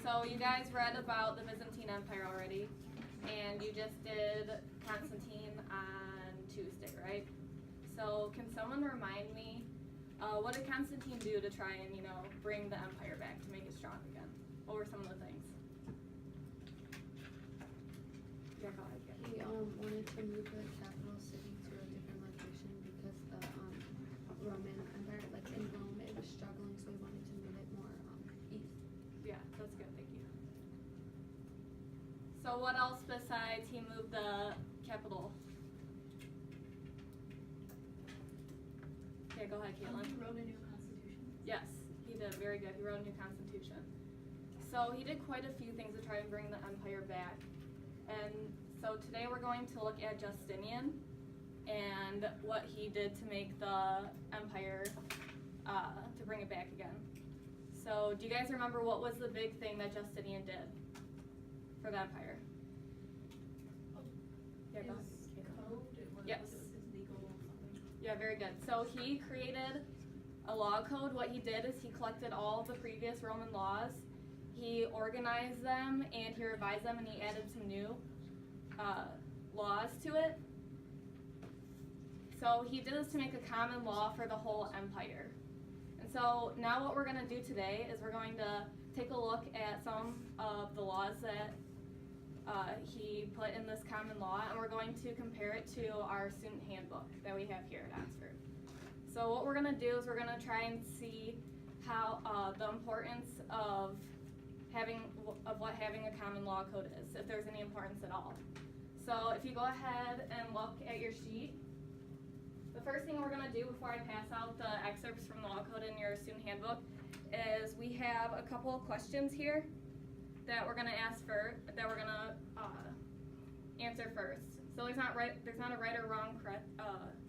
So you guys read about the Byzantine Empire already, and you just did Constantine on Tuesday, right? So can someone remind me, what did Constantine do to try and, bring the empire back, to make it strong again? What were some of the things? Yeah, go ahead. He wanted to move the capital city to a different location because the Roman Empire, like in Rome, it was struggling, so he wanted to move it more east. Yeah, that's good, thank you. So what else besides he moved the capital? Okay, go ahead, Caitlin. He wrote a new constitution. Yes, he did, very good. He wrote a new constitution. So he did quite a few things to try and bring the empire back. And so today we're going to look at Justinian and what he did to make the empire, to bring it back again. So do you guys remember what was the big thing that Justinian did for the empire? Yeah, go ahead. His code, it was, Yes. it was his legal something. Yeah, very good. So he created a law code. What he did is he collected all of the previous Roman laws, he organized them, and he revised them, and he added some new laws to it. So he did this to make a common law for the whole empire. And so now what we're going to do today is we're going to take a look at some of the laws that he put in this common law, and we're going to compare it to our student handbook that we have here at Oxford. So what we're going to do is we're going to try and see how the importance of what having a common law code is, if there's any importance at all. So if you go ahead and look at your sheet, the first thing we're going to do before I pass out the excerpts from the law code in your student handbook is we have a couple of questions here that we're going to answer first. So there's not a right or wrong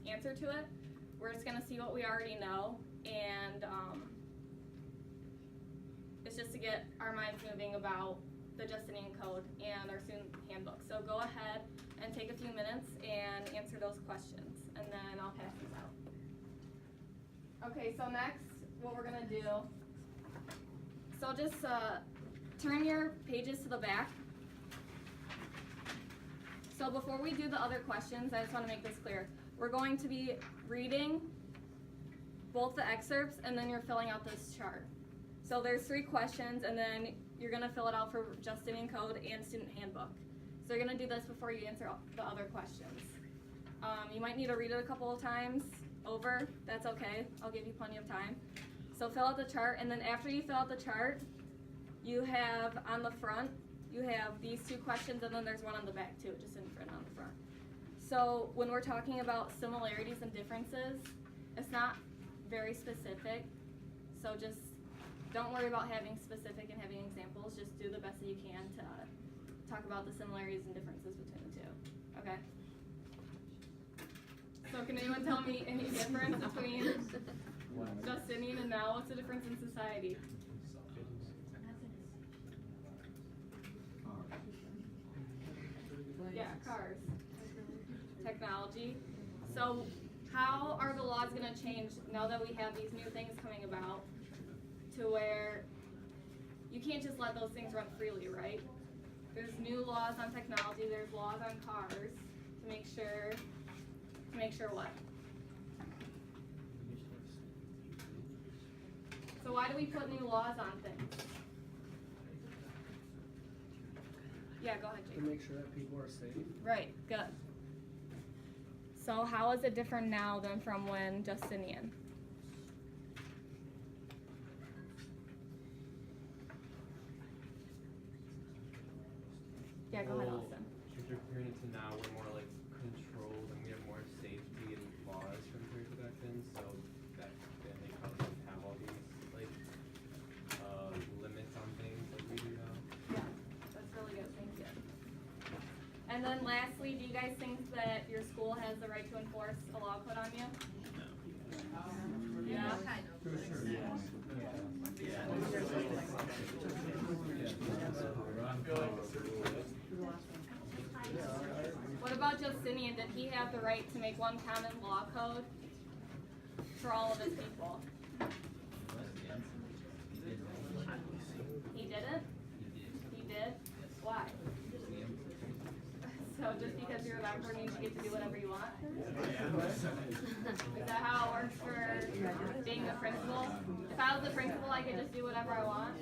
answer to it. We're just going to see what we already know, and it's just to get our minds moving about the Justinian Code and our student handbook. So go ahead and take a few minutes and answer those questions, and then I'll pass these out. Okay, so next, what we're going to do, so just turn your pages to the back. So before we do the other questions, I just want to make this clear. We're going to be reading both the excerpts, and then you're filling out this chart. So there's 3 questions, and then you're going to fill it out for Justinian Code and student handbook. So you're going to do this before you answer the other questions. You might need to read it a couple of times over. That's okay. I'll give you plenty of time. So fill out the chart, and then after you fill out the chart, you have on the front, you have these 2 questions, and then there's one on the back too, just in front on the front. So when we're talking about similarities and differences, it's not very specific. So just don't worry about having specific and having examples. Just do the best that you can to talk about the similarities and differences between the 2. Okay? So can anyone tell me any difference between Justinian and now? What's the difference in society? Yeah, cars. Technology. So how are the laws going to change now that we have these new things coming about to where you can't just let those things run freely, right? There's new laws on technology, there's laws on cars to make sure what? So why do we put new laws on things? Yeah, go ahead, Jake. To make sure that people are safe. Right, good. So how is it different now than from when Justinian? Yeah, go ahead, Austin. Comparing it to now, we're more like controlled and we have more safety and laws compared to back then, so back then they probably didn't have all these like limits on things like we do now. Yeah, that's really good, thank you. And then lastly, do you guys think that your school has the right to enforce a law put on you? No. Yeah? Kind of. For sure, yeah. What about Justinian? Did he have the right to make one common law code for all of his people? He didn't? just because you're a member means you get to do whatever you want? Is that how it works for being the principal? If I was the principal, I could just do whatever I want?